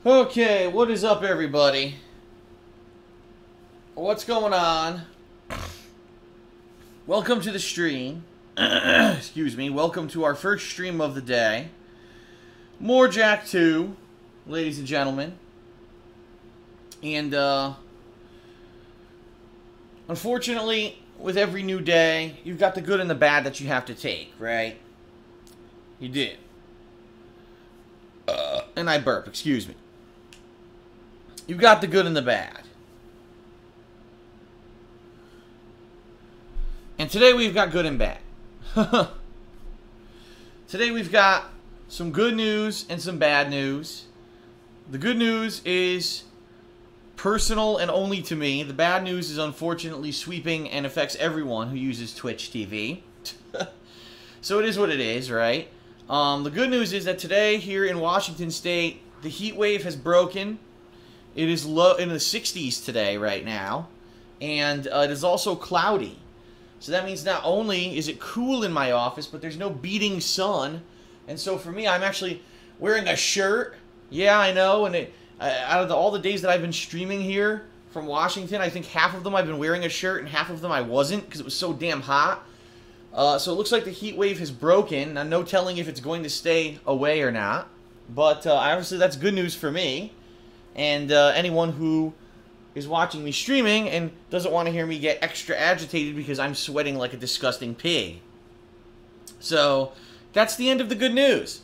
Okay, what is up, everybody? What's going on? Welcome to the stream. Excuse me. Welcome to our first stream of the day. More Jack 2, ladies and gentlemen. And, unfortunately, with every new day, you've got the good and the bad that you have to take, right? You did. And I burp, excuse me. You've got the good and the bad. And today we've got good and bad. Today we've got some good news and some bad news. The good news is personal and only to me. The bad news is unfortunately sweeping and affects everyone who uses Twitch TV. So it is what it is, right? The good news is that today here in Washington State, the heat wave has broken. It is low in the 60s today right now. And it is also cloudy. So that means not only is it cool in my office, but there's no beating sun. And so for me, I'm actually wearing a shirt. Yeah, I know. And out of all the days that I've been streaming here from Washington, I think half of them I've been wearing a shirt and half of them I wasn't because it was so damn hot. So it looks like the heat wave has broken. Now, no telling if it's going to stay away or not. But obviously that's good news for me. And anyone who is watching me streaming and doesn't want to hear me get extra agitated because I'm sweating like a disgusting pig. So, that's the end of the good news.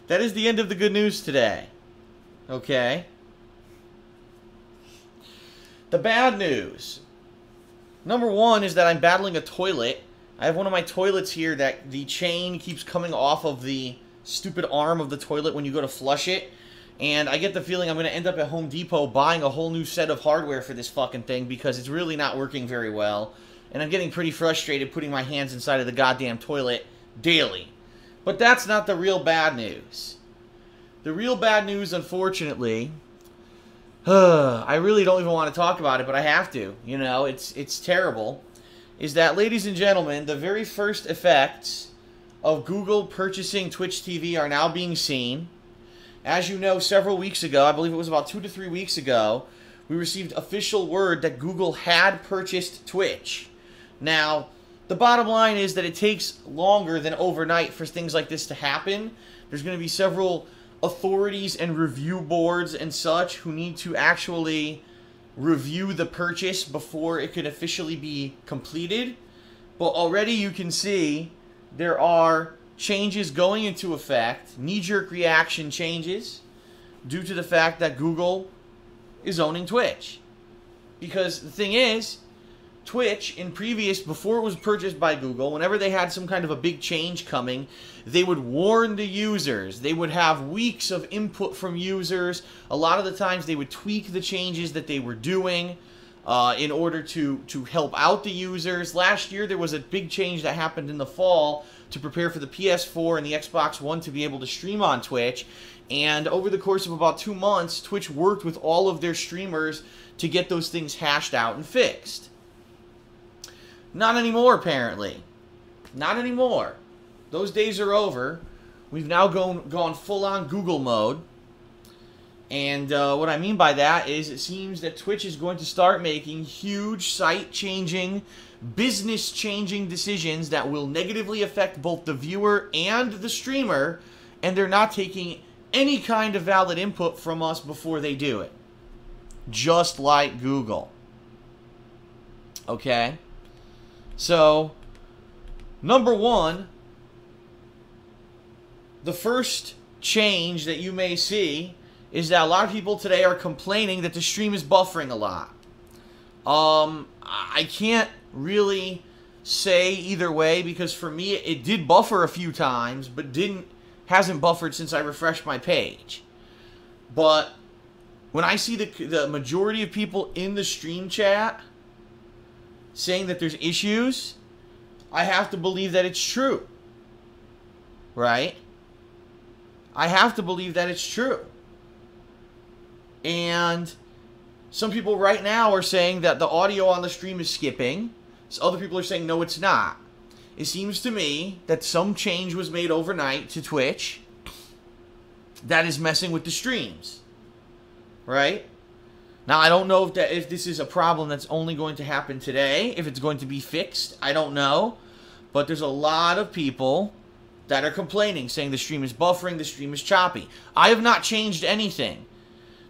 That is the end of the good news today. Okay? The bad news. Number one is that I'm battling a toilet. I have one of my toilets here that the chain keeps coming off of the stupid arm of the toilet when you go to flush it. And I get the feeling I'm going to end up at Home Depot buying a whole new set of hardware for this fucking thing because it's really not working very well. And I'm getting pretty frustrated putting my hands inside of the goddamn toilet daily. But that's not the real bad news. The real bad news, unfortunately, I really don't even want to talk about it, but I have to. You know, it's terrible. Is that, ladies and gentlemen, the very first effects of Google purchasing Twitch TV are now being seen. As you know, several weeks ago, I believe it was about 2 to 3 weeks ago, we received official word that Google had purchased Twitch. Now, the bottom line is that it takes longer than overnight for things like this to happen. There's going to be several authorities and review boards and such who need to actually review the purchase before it could officially be completed. But already you can see there are changes going into effect, knee-jerk reaction changes, due to the fact that Google is owning Twitch. Because the thing is, Twitch, before it was purchased by Google, whenever they had some kind of a big change coming, they would warn the users. They would have weeks of input from users. A lot of the times they would tweak the changes that they were doing in order to help out the users. Last year there was a big change that happened in the fall to prepare for the PS4 and the Xbox One to be able to stream on Twitch. And over the course of about 2 months, Twitch worked with all of their streamers to get those things hashed out and fixed. Not anymore, apparently. Not anymore. Those days are over. We've now gone full-on Google mode. And what I mean by that is it seems that Twitch is going to start making huge site-changing, business-changing decisions that will negatively affect both the viewer and the streamer, and they're not taking any kind of valid input from us before they do it. Just like Google. Okay? So, number one, the first change that you may see is that a lot of people today are complaining that the stream is buffering a lot. I can't really say either way because for me it did buffer a few times, but hasn't buffered since I refreshed my page. But when I see the majority of people in the stream chat saying that there's issues, I have to believe that it's true. Right? I have to believe that it's true. And some people right now are saying that the audio on the stream is skipping. So other people are saying, no, it's not. It seems to me that some change was made overnight to Twitch that is messing with the streams. right? Now, I don't know if this is a problem that's only going to happen today, if it's going to be fixed. I don't know. But there's a lot of people that are complaining, saying the stream is buffering, the stream is choppy. I have not changed anything.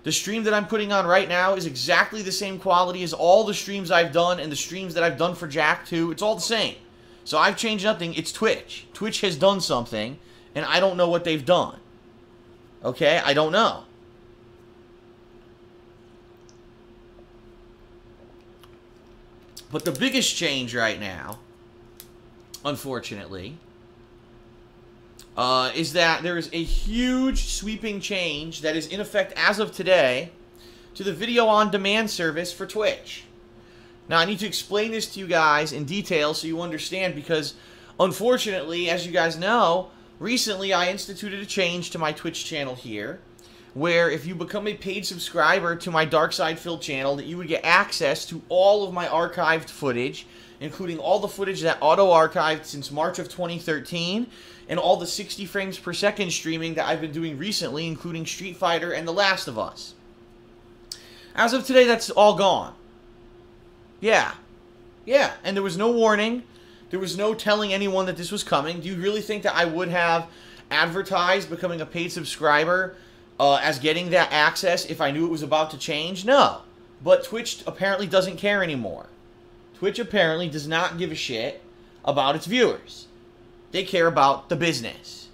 The stream that I'm putting on right now is exactly the same quality as all the streams I've done and the streams that I've done for Jack 2. It's all the same. So I've changed nothing. It's Twitch. Twitch has done something, and I don't know what they've done. Okay? I don't know. But the biggest change right now, unfortunately, is that there is a huge sweeping change that is in effect as of today to the video on demand service for Twitch. Now, I need to explain this to you guys in detail so you understand, because unfortunately, as you guys know, recently I instituted a change to my Twitch channel here, where if you become a paid subscriber to my Dark Side Phil channel, that you would get access to all of my archived footage, including all the footage that auto-archived since March of 2013, and all the 60 frames per second streaming that I've been doing recently, including Street Fighter and The Last of Us. As of today, that's all gone. Yeah. Yeah, and there was no warning. There was no telling anyone that this was coming. Do you really think that I would have advertised becoming a paid subscriber as getting that access if I knew it was about to change? No. But Twitch apparently doesn't care anymore. Twitch apparently does not give a shit about its viewers. They care about the business.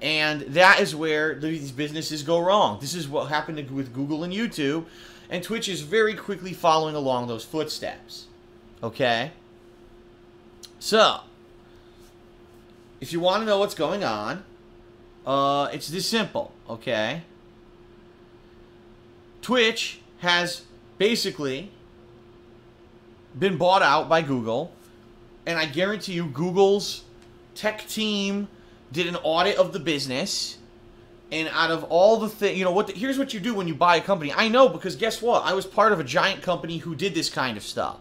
And that is where these businesses go wrong. This is what happened with Google and YouTube. And Twitch is very quickly following along those footsteps. Okay? So, if you want to know what's going on, it's this simple. Okay? Twitch has basically been bought out by Google. And I guarantee you Google's tech team did an audit of the business, and out of all the things, here's what you do when you buy a company. I know, because guess what? I was part of a giant company who did this kind of stuff.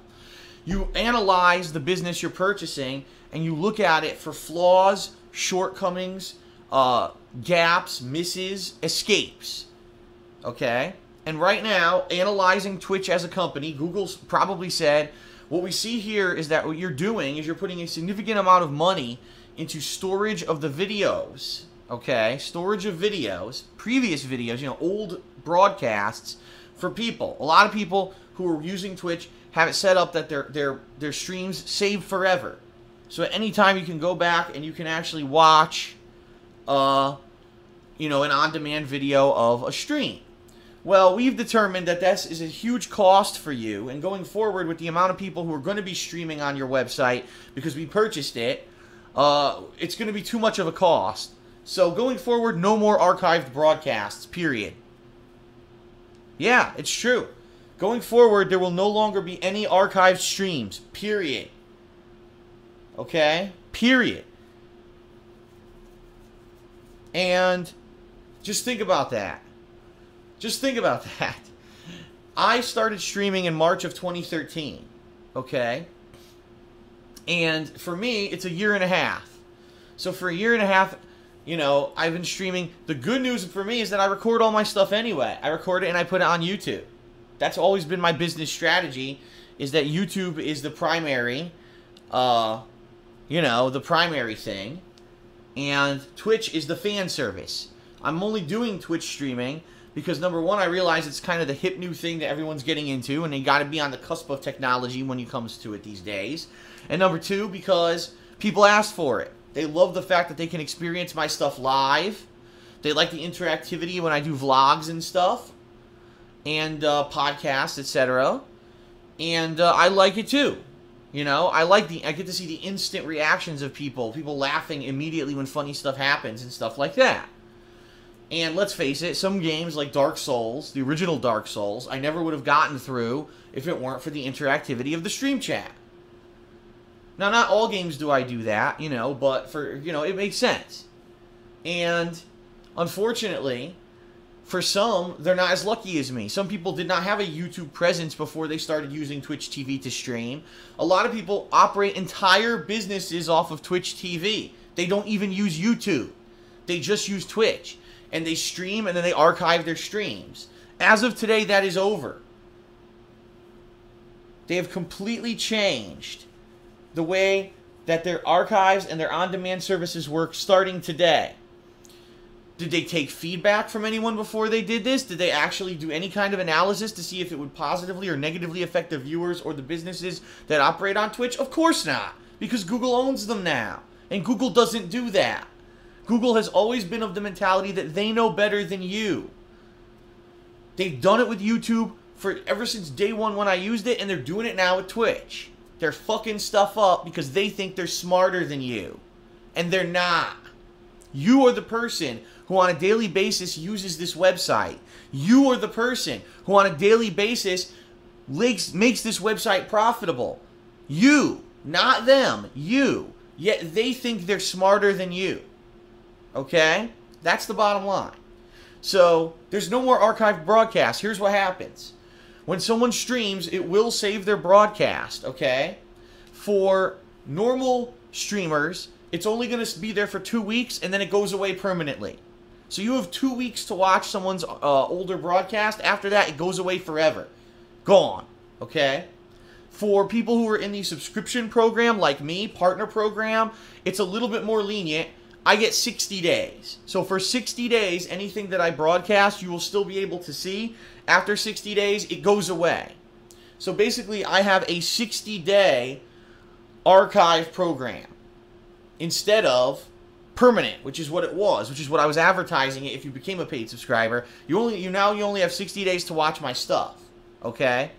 You analyze the business you're purchasing, and you look at it for flaws, shortcomings, gaps, misses, escapes. Okay? And right now, analyzing Twitch as a company, Google's probably said, what we see here is that what you're doing is you're putting a significant amount of money into storage of the videos, okay? Storage of videos, previous videos, old broadcasts for people. A lot of people who are using Twitch have it set up that their streams save forever. So at any time you can go back and you can actually watch, an on-demand video of a stream. Well, we've determined that this is a huge cost for you, and going forward with the amount of people who are going to be streaming on your website because we purchased it, it's going to be too much of a cost. So going forward, no more archived broadcasts, period. Yeah, it's true. Going forward, there will no longer be any archived streams, period. Okay? Period. And just think about that. Just think about that. I started streaming in March of 2013, okay? And for me, it's a year and a half. So for a year and a half, I've been streaming. The good news for me is that I record all my stuff anyway. I record it and I put it on YouTube. That's always been my business strategy, is that YouTube is the primary, the primary thing. And Twitch is the fan service. I'm only doing Twitch streaming because, number one, I realize it's kind of the hip new thing that everyone's getting into, and they got to be on the cusp of technology when it comes to it these days. And number two, because people ask for it. They love the fact that they can experience my stuff live. They like the interactivity when I do vlogs and stuff, and podcasts, etc. And I like it too. I get to see the instant reactions of people laughing immediately when funny stuff happens and stuff like that. And let's face it, some games like Dark Souls, the original Dark Souls, I never would have gotten through if it weren't for the interactivity of the stream chat. Now, not all games do I do that, but it makes sense. And unfortunately, for some, they're not as lucky as me. Some people did not have a YouTube presence before they started using Twitch TV to stream. A lot of people operate entire businesses off of Twitch TV. They don't even use YouTube. They just use Twitch. And they stream, and then they archive their streams. As of today, that is over. They have completely changed the way that their archives and their on-demand services work starting today. Did they take feedback from anyone before they did this? Did they actually do any kind of analysis to see if it would positively or negatively affect the viewers or the businesses that operate on Twitch? Of course not, because Google owns them now, and Google doesn't do that. Google has always been of the mentality that they know better than you. They've done it with YouTube for ever since day one when I used it, and they're doing it now with Twitch. They're fucking stuff up because they think they're smarter than you, and they're not. You are the person who on a daily basis uses this website. You are the person who on a daily basis makes this website profitable. You, not them, you. Yet they think they're smarter than you. Okay? That's the bottom line. So, there's no more archived broadcasts. Here's what happens. When someone streams, it will save their broadcast, okay? For normal streamers, it's only going to be there for 2 weeks, and then it goes away permanently. So you have 2 weeks to watch someone's older broadcast. After that, it goes away forever. Gone. Okay? For people who are in the subscription program, like me, partner program, it's a little bit more lenient. I get 60 days. So for 60 days, anything that I broadcast, you will still be able to see. After 60 days, it goes away. So basically, I have a 60-day archive program instead of permanent, which is what it was, which is what I was advertising it. If you became a paid subscriber, you only have 60 days to watch my stuff. Okay?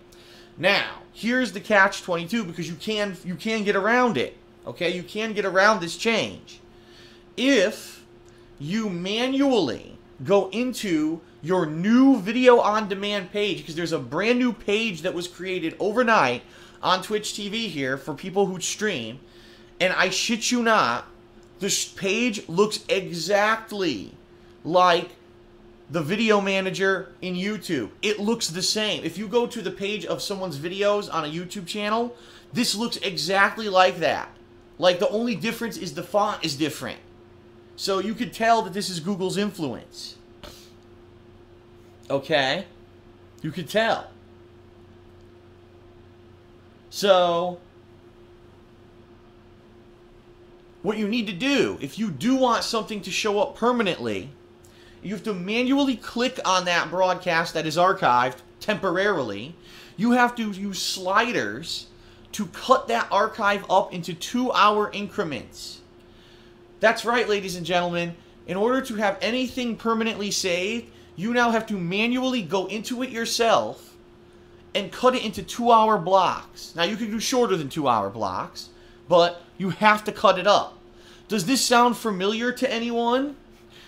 Now, here's the catch-22, because you can get around it. Okay? You can get around this change. If you manually go into your new video on demand page, because there's a brand new page that was created overnight on Twitch TV here for people who stream, and I shit you not, this page looks exactly like the video manager in YouTube. It looks the same. If you go to the page of someone's videos on a YouTube channel, this looks exactly like that. Like, the only difference is the font is different. So you could tell that this is Google's influence. Okay? You could tell. So what you need to do, if you do want something to show up permanently, you have to manually click on that broadcast that is archived temporarily. You have to use sliders to cut that archive up into 2-hour increments. That's right, ladies and gentlemen. In order to have anything permanently saved, you now have to manually go into it yourself and cut it into 2-hour blocks. Now, you can do shorter than 2-hour blocks, but you have to cut it up. Does this sound familiar to anyone?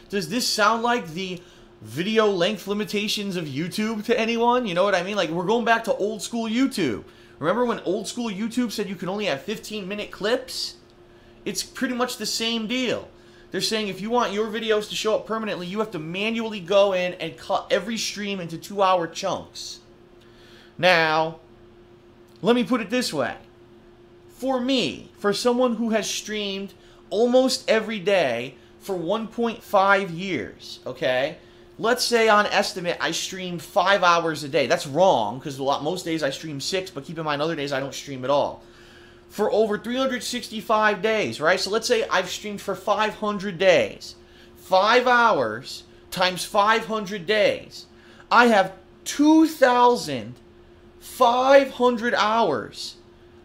Does this sound like the video length limitations of YouTube to anyone? You know what I mean? Like, we're going back to old school YouTube. Remember when old school YouTube said you can only have 15-minute clips? It's pretty much the same deal. They're saying if you want your videos to show up permanently, you have to manually go in and cut every stream into 2-hour chunks. Now, let me put it this way. For me, for someone who has streamed almost every day for 1.5 years, okay? Let's say on estimate I stream 5 hours a day. That's wrong, because most days I stream 6, but keep in mind other days I don't stream at all. For over 365 days, right? So let's say I've streamed for 500 days. 5 hours times 500 days. I have 2,500 hours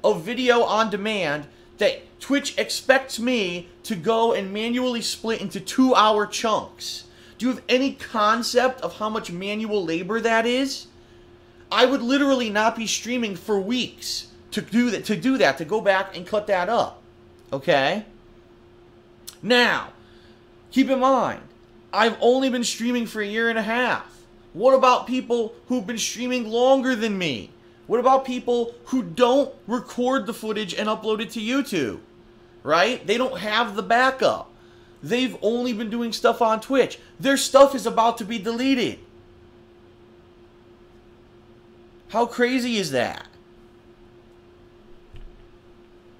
of video on demand that Twitch expects me to go and manually split into 2-hour chunks. Do you have any concept of how much manual labor that is? I would literally not be streaming for weeks to do that, to go back and cut that up. Okay? Now, keep in mind, I've only been streaming for 1.5 years. What about people who've been streaming longer than me? What about people who don't record the footage and upload it to YouTube? Right? They don't have the backup. They've only been doing stuff on Twitch. Their stuff is about to be deleted. How crazy is that?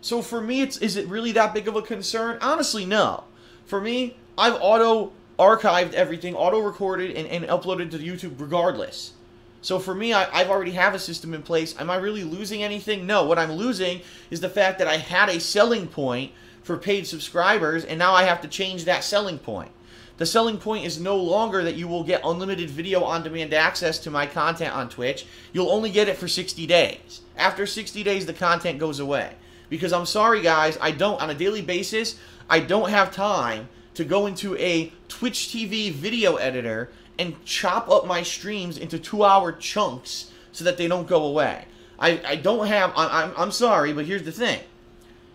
So for me, is it really that big of a concern? Honestly, no. For me, I've auto archived everything, auto-recorded, and uploaded to YouTube regardless. So for me, I've already have a system in place. Am I really losing anything? No. What I'm losing is the fact that I had a selling point for paid subscribers, and now I have to change that selling point. The selling point is no longer that you will get unlimited video on-demand access to my content on Twitch. You'll only get it for 60 days. After 60 days, the content goes away. Because I'm sorry, guys, on a daily basis, I don't have time to go into a Twitch TV video editor and chop up my streams into 2-hour chunks so that they don't go away. I don't have, I'm sorry, but here's the thing.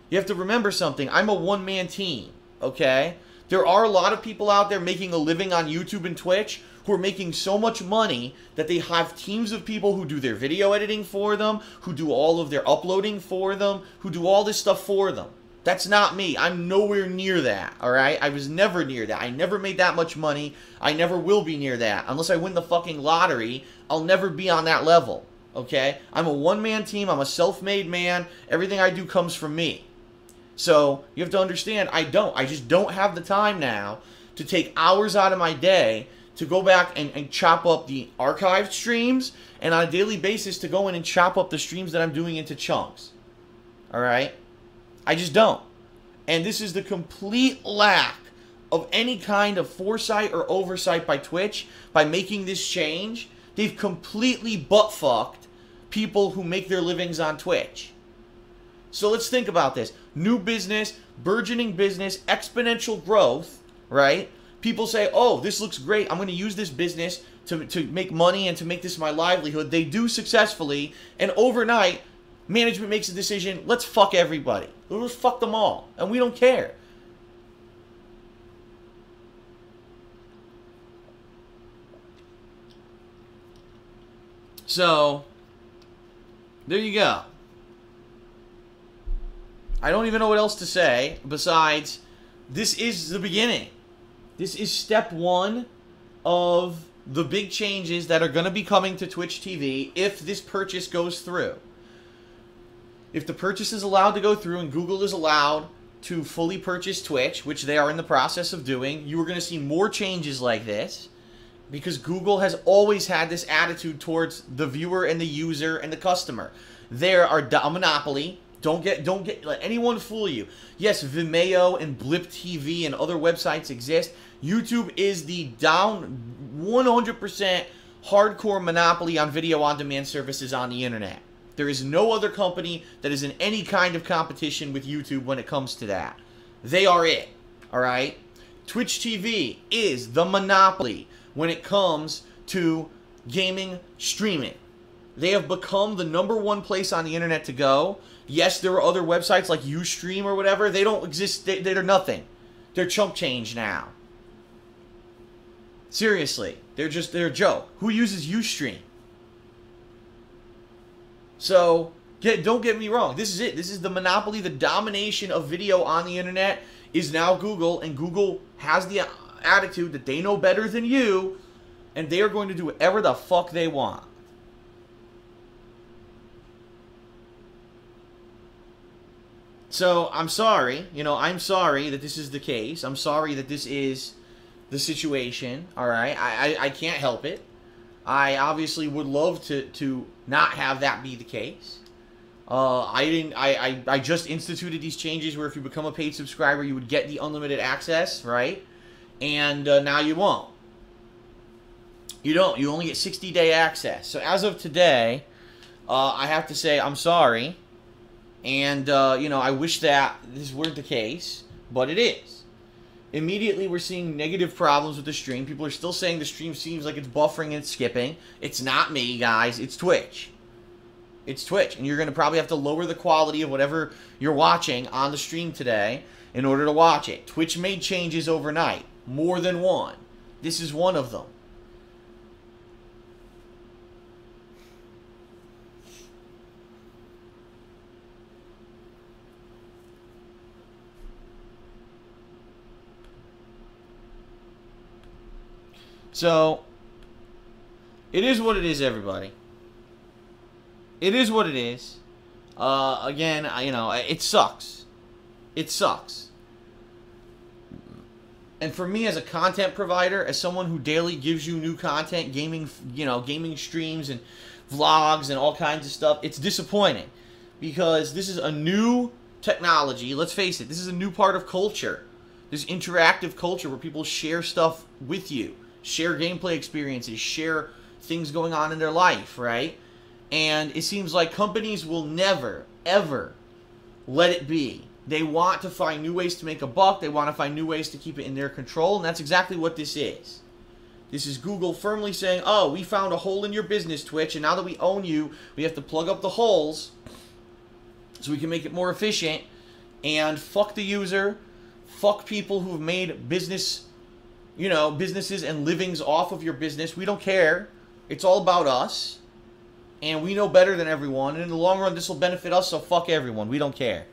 You have to remember something. I'm a one-man team, okay? There are a lot of people out there making a living on YouTube and Twitch who are making so much money that they have teams of people who do their video editing for them, who do all of their uploading for them, who do all this stuff for them. That's not me. I'm nowhere near that, all right? I was never near that. I never made that much money. I never will be near that. Unless I win the fucking lottery, I'll never be on that level, okay? I'm a one-man team. I'm a self-made man. Everything I do comes from me. So you have to understand, I just don't have the time now to take hours out of my day to go back and chop up the archived streams, and on a daily basis to go in and chop up the streams that I'm doing into chunks. All right? I just don't. And this is the complete lack of any kind of foresight or oversight by Twitch by making this change. They've completely butt-fucked people who make their livings on Twitch. So let's think about this. New business, burgeoning business, exponential growth, right? People say, oh, this looks great. I'm going to use this business to make money and to make this my livelihood. They do successfully, and overnight, management makes a decision, let's fuck everybody. Let's fuck them all, and we don't care. So, there you go. I don't even know what else to say besides this is the beginning. This is step one of the big changes that are going to be coming to Twitch TV if this purchase goes through. If the purchase is allowed to go through and Google is allowed to fully purchase Twitch, which they are in the process of doing, you are going to see more changes like this because Google has always had this attitude towards the viewer and the user and the customer. They are a monopoly. Don't let anyone fool you. Yes, Vimeo and Blip TV and other websites exist. YouTube is the down 100% hardcore monopoly on video on-demand services on the internet. There is no other company that is in any kind of competition with YouTube when it comes to that. They are it, all right? Twitch TV is the monopoly when it comes to gaming streaming. They have become the #1 place on the internet to go. Yes, there are other websites like Ustream or whatever. They don't exist. They're nothing. They're chump change now. Seriously. They're a joke. Who uses Ustream? So, don't get me wrong. This is it. This is the monopoly. The domination of video on the internet is now Google. And Google has the attitude that they know better than you. And they are going to do whatever the fuck they want. So, I'm sorry. I'm sorry that this is the case. I'm sorry that this is the situation. Alright? I can't help it. I obviously would love to not have that be the case. I just instituted these changes where if you become a paid subscriber, you would get the unlimited access, right? And now you won't. You don't. You only get 60-day access. So as of today, I have to say I'm sorry. And, I wish that this weren't the case, but it is. Immediately, we're seeing negative problems with the stream. People are still saying the stream seems like it's buffering and skipping. It's not me, guys. It's Twitch. It's Twitch. And you're going to probably have to lower the quality of whatever you're watching on the stream today in order to watch it. Twitch made changes overnight. More than one. This is one of them. So, it is what it is, everybody. It is what it is. Again, it sucks. It sucks. And for me as a content provider, as someone who daily gives you new content, gaming, gaming streams and vlogs and all kinds of stuff, it's disappointing because this is a new technology. Let's face it, this is a new part of culture. This interactive culture where people share stuff with you, share gameplay experiences, share things going on in their life, right? And it seems like companies will never, ever let it be. They want to find new ways to make a buck. They want to find new ways to keep it in their control. And that's exactly what this is. This is Google firmly saying, oh, we found a hole in your business, Twitch. And now that we own you, we have to plug up the holes so we can make it more efficient. And fuck the user. Fuck people who have made businesses and livings off of your business. We don't care. It's all about us. And we know better than everyone. And in the long run, this will benefit us, so fuck everyone. We don't care.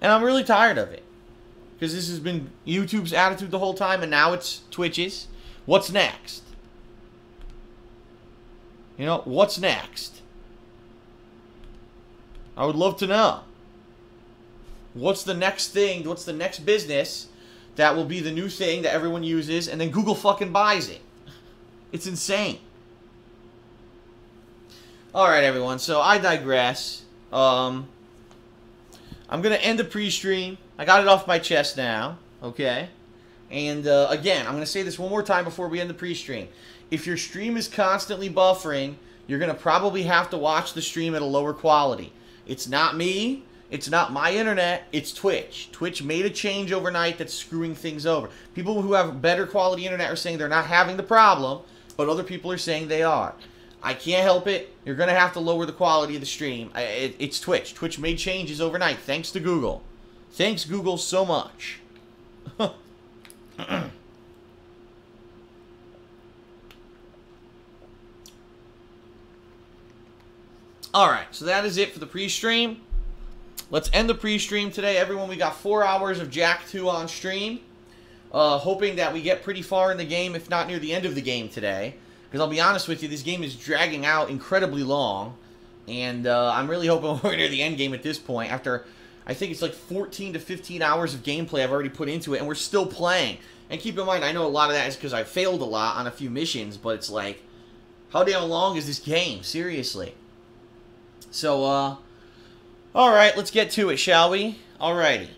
And I'm really tired of it. Because this has been YouTube's attitude the whole time, and now it's Twitch's. What's next? What's next? I would love to know. What's the next thing? What's the next business that will be the new thing that everyone uses, and then Google fucking buys it? It's insane. Alright, everyone, so I digress. I'm going to end the pre-stream. I got it off my chest now, okay? And, again, I'm going to say this one more time before we end the pre-stream. If your stream is constantly buffering, you're going to probably have to watch the stream at a lower quality. It's not me. It's not my internet. It's Twitch. Twitch made a change overnight that's screwing things over. People who have better quality internet are saying they're not having the problem, but other people are saying they are. I can't help it. You're going to have to lower the quality of the stream. It's Twitch. Twitch made changes overnight, thanks to Google. Thanks, Google, so much. Alright, so that is it for the pre-stream. Let's end the pre-stream today. Everyone, we got 4 hours of Jack 2 on stream. Hoping that we get pretty far in the game, if not near the end of the game today. Because I'll be honest with you, this game is dragging out incredibly long. And I'm really hoping we're near the end game at this point. After, I think it's like 14 to 15 hours of gameplay I've already put into it. And we're still playing. And keep in mind, I know a lot of that is because I failed a lot on a few missions. But it's like, how damn long is this game? Seriously. So, alright, let's get to it, shall we? Alrighty.